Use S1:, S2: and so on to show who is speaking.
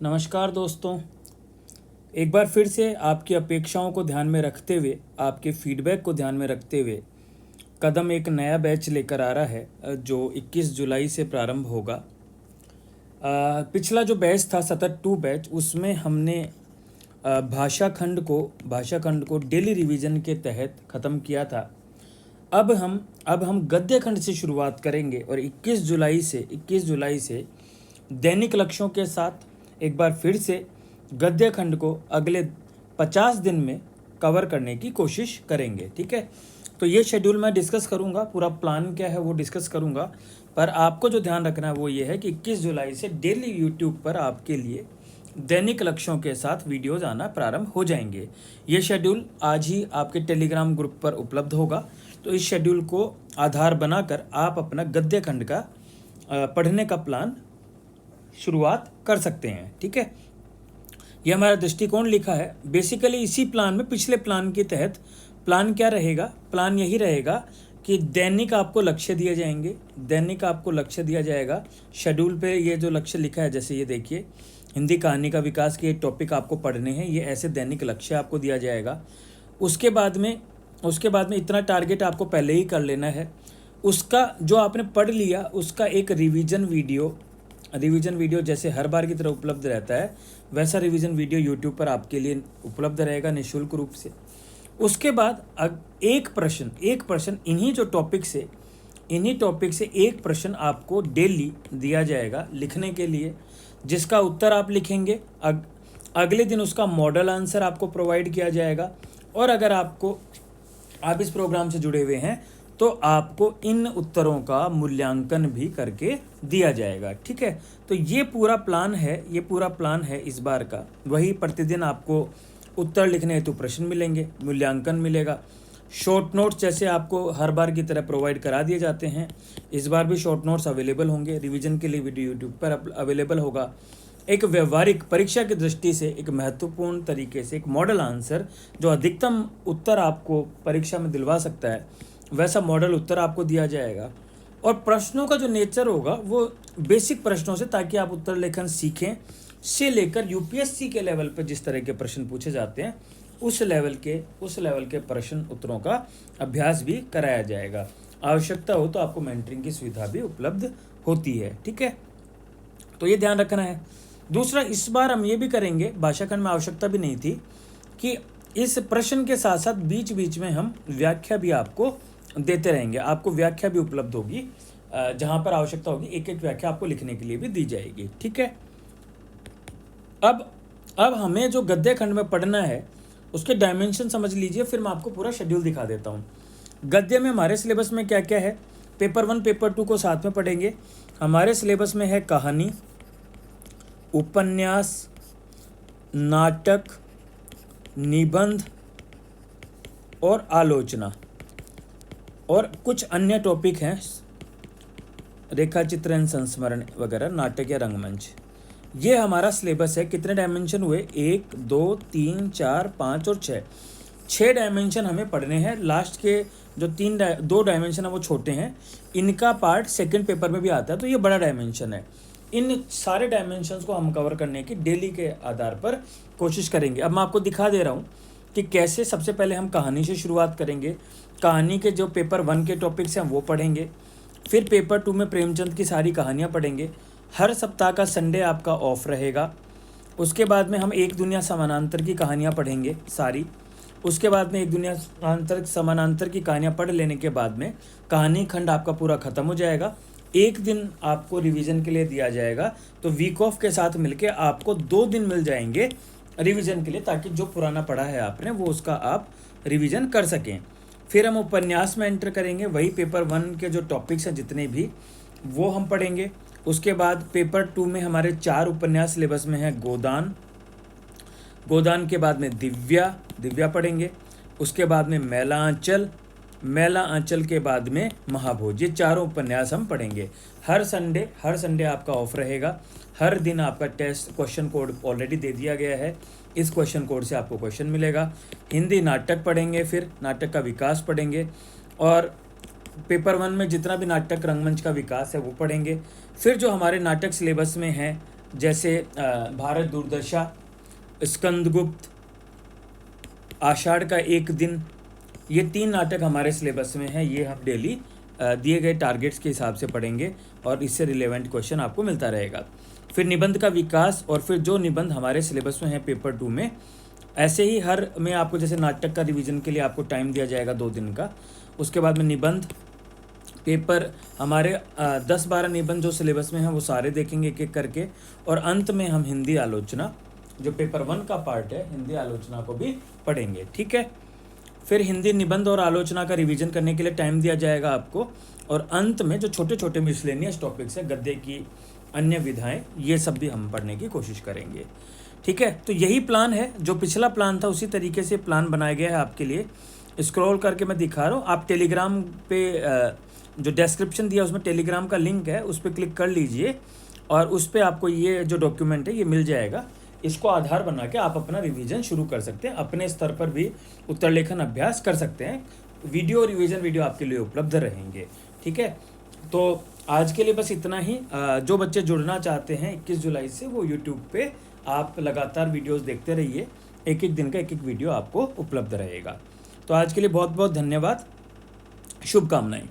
S1: नमस्कार दोस्तों। एक बार फिर से आपकी अपेक्षाओं को ध्यान में रखते हुए, आपके फीडबैक को ध्यान में रखते हुए कदम एक नया बैच लेकर आ रहा है जो 21 जुलाई से प्रारंभ होगा। पिछला जो बैच था सतत 2 बैच, उसमें हमने भाषा खंड को डेली रिवीजन के तहत ख़त्म किया था। अब हम गद्य खंड से शुरुआत करेंगे और 21 जुलाई से दैनिक लक्ष्यों के साथ एक बार फिर से गद्य खंड को अगले 50 दिन में कवर करने की कोशिश करेंगे। ठीक है, तो ये शेड्यूल मैं डिस्कस करूँगा, पूरा प्लान क्या है वो डिस्कस करूँगा। पर आपको जो ध्यान रखना है वो ये है कि 21 जुलाई से डेली यूट्यूब पर आपके लिए दैनिक लक्ष्यों के साथ वीडियोज़ आना प्रारंभ हो जाएंगे। ये शेड्यूल आज ही आपके टेलीग्राम ग्रुप पर उपलब्ध होगा। तो इस शेड्यूल को आधार बनाकर आप अपना गद्य खंड का पढ़ने का प्लान शुरुआत कर सकते हैं। ठीक है, यह हमारा दृष्टिकोण लिखा है। बेसिकली इसी प्लान में, पिछले प्लान के तहत प्लान क्या रहेगा, प्लान यही रहेगा कि दैनिक आपको लक्ष्य दिए जाएंगे, शेड्यूल पे ये जो लक्ष्य लिखा है, जैसे ये देखिए, हिंदी कहानी का विकास के टॉपिक आपको पढ़ने हैं, ये ऐसे दैनिक लक्ष्य आपको दिया जाएगा। उसके बाद में इतना टारगेट आपको पहले ही कर लेना है। उसका जो आपने पढ़ लिया उसका एक रिवीजन वीडियो जैसे हर बार की तरह उपलब्ध रहता है, वैसा रिवीजन वीडियो यूट्यूब पर आपके लिए उपलब्ध रहेगा निःशुल्क रूप से। उसके बाद एक प्रश्न इन्हीं टॉपिक से एक प्रश्न आपको डेली दिया जाएगा लिखने के लिए, जिसका उत्तर आप लिखेंगे। अगले दिन उसका मॉडल आंसर आपको प्रोवाइड किया जाएगा। और अगर आप इस प्रोग्राम से जुड़े हुए हैं तो आपको इन उत्तरों का मूल्यांकन भी करके दिया जाएगा। ठीक है, तो ये पूरा प्लान है इस बार का। वही प्रतिदिन आपको उत्तर लिखने हेतु प्रश्न मिलेंगे, मूल्यांकन मिलेगा। शॉर्ट नोट्स जैसे आपको हर बार की तरह प्रोवाइड करा दिए जाते हैं, इस बार भी शॉर्ट नोट्स अवेलेबल होंगे। रिवीजन के लिए वीडियो यूट्यूब पर अवेलेबल होगा। एक व्यवहारिक परीक्षा की दृष्टि से एक महत्वपूर्ण तरीके से एक मॉडल आंसर, जो अधिकतम उत्तर आपको परीक्षा में दिलवा सकता है, वैसा मॉडल उत्तर आपको दिया जाएगा। और प्रश्नों का जो नेचर होगा वो बेसिक प्रश्नों से, ताकि आप उत्तर लेखन सीखें, से लेकर यूपीएससी के लेवल पर जिस तरह के प्रश्न पूछे जाते हैं उस लेवल के प्रश्न उत्तरों का अभ्यास भी कराया जाएगा। आवश्यकता हो तो आपको मेंटरिंग की सुविधा भी उपलब्ध होती है। ठीक है, तो ये ध्यान रखना है। दूसरा, इस बार हम ये भी करेंगे, भाषा खंड में आवश्यकता भी नहीं थी कि इस प्रश्न के साथ साथ बीच बीच में हम व्याख्या भी आपको देते रहेंगे। आपको व्याख्या भी उपलब्ध होगी, जहाँ पर आवश्यकता होगी एक एक व्याख्या आपको लिखने के लिए भी दी जाएगी। ठीक है, अब हमें जो गद्य खंड में पढ़ना है उसके डायमेंशन समझ लीजिए, फिर मैं आपको पूरा शेड्यूल दिखा देता हूँ। गद्य में हमारे सिलेबस में क्या क्या है, पेपर 1 पेपर 2 को साथ में पढ़ेंगे। हमारे सिलेबस में है कहानी, उपन्यास, नाटक, निबंध और आलोचना, और कुछ अन्य टॉपिक हैं, रेखाचित्र एवं संस्मरण वगैरह, नाटक या रंगमंच। ये हमारा सिलेबस है। कितने डायमेंशन हुए, 1 2 3 4 5 और 6 डायमेंशन हमें पढ़ने हैं। लास्ट के जो 2 डायमेंशन है वो छोटे हैं, इनका पार्ट सेकंड पेपर में भी आता है, तो ये बड़ा डायमेंशन है। इन सारे डायमेंशंस को हम कवर करने की डेली के आधार पर कोशिश करेंगे। अब मैं आपको दिखा दे रहा हूँ कि कैसे। सबसे पहले हम कहानी से शुरुआत करेंगे। कहानी के जो पेपर 1 के टॉपिक्स हैं वो पढ़ेंगे, फिर पेपर 2 में प्रेमचंद की सारी कहानियाँ पढ़ेंगे। हर सप्ताह का संडे आपका ऑफ रहेगा। उसके बाद में हम एक दुनिया समानांतर की कहानियाँ पढ़ेंगे सारी। उसके बाद में एक दुनिया समानांतर की कहानियाँ पढ़ लेने के बाद में कहानी खंड आपका पूरा ख़त्म हो जाएगा। एक दिन आपको रिवीजन के लिए दिया जाएगा, तो वीक ऑफ के साथ मिलके आपको 2 दिन मिल जाएंगे रिवीजन के लिए, ताकि जो पुराना पढ़ा है आपने वो उसका आप रिवीजन कर सकें। फिर हम उपन्यास में एंटर करेंगे। वही पेपर 1 के जो टॉपिक्स हैं जितने भी, वो हम पढ़ेंगे। उसके बाद पेपर 2 में हमारे 4 उपन्यास सिलेबस में है। गोदान के बाद में दिव्या पढ़ेंगे। उसके बाद में मैला आंचल के बाद में महाभोज। ये चारों उपन्यास हम पढ़ेंगे। हर संडे आपका ऑफ रहेगा। हर दिन आपका टेस्ट क्वेश्चन कोड ऑलरेडी दे दिया गया है, इस क्वेश्चन कोड से आपको क्वेश्चन मिलेगा। हिंदी नाटक पढ़ेंगे, फिर नाटक का विकास पढ़ेंगे, और पेपर 1 में जितना भी नाटक रंगमंच का विकास है वो पढ़ेंगे। फिर जो हमारे नाटक सिलेबस में है जैसे भारत दुर्दशा, स्कंदगुप्त, आषाढ़ का एक दिन, ये 3 नाटक हमारे सिलेबस में है। ये हम डेली दिए गए टारगेट्स के हिसाब से पढ़ेंगे और इससे रिलेवेंट क्वेश्चन आपको मिलता रहेगा। फिर निबंध का विकास, और फिर जो निबंध हमारे सिलेबस में है पेपर 2 में, ऐसे ही हर में आपको जैसे नाटक का रिवीजन के लिए आपको टाइम दिया जाएगा 2 दिन का। उसके बाद में निबंध पेपर हमारे 10-12 निबंध जो सिलेबस में है वो सारे देखेंगे एक एक करके। और अंत में हम हिंदी आलोचना, जो पेपर 1 का पार्ट है, हिंदी आलोचना को भी पढ़ेंगे। ठीक है। फिर हिंदी निबंध और आलोचना का रिवीजन करने के लिए टाइम दिया जाएगा आपको। और अंत में जो छोटे छोटे मिसलेनियस टॉपिक्स हैं, गद्य की अन्य विधाएं, ये सब भी हम पढ़ने की कोशिश करेंगे। ठीक है। तो यही प्लान है, जो पिछला प्लान था उसी तरीके से प्लान बनाया गया है आपके लिए। स्क्रॉल करके मैं दिखा रहा हूँ, आप टेलीग्राम पे जो डिस्क्रिप्शन दिया उसमें टेलीग्राम का लिंक है, उस पर क्लिक कर लीजिए और उस पर आपको ये जो डॉक्यूमेंट है ये मिल जाएगा। इसको आधार बना के आप अपना रिवीजन शुरू कर सकते हैं, अपने स्तर पर भी उत्तर लेखन अभ्यास कर सकते हैं। वीडियो रिवीजन वीडियो आपके लिए उपलब्ध रहेंगे। ठीक है। तो आज के लिए बस इतना ही। जो बच्चे जुड़ना चाहते हैं 21 जुलाई से, वो यूट्यूब पे आप लगातार वीडियोस देखते रहिए, एक एक दिन का एक एक वीडियो आपको उपलब्ध रहेगा। तो आज के लिए बहुत बहुत धन्यवाद, शुभकामनाएं।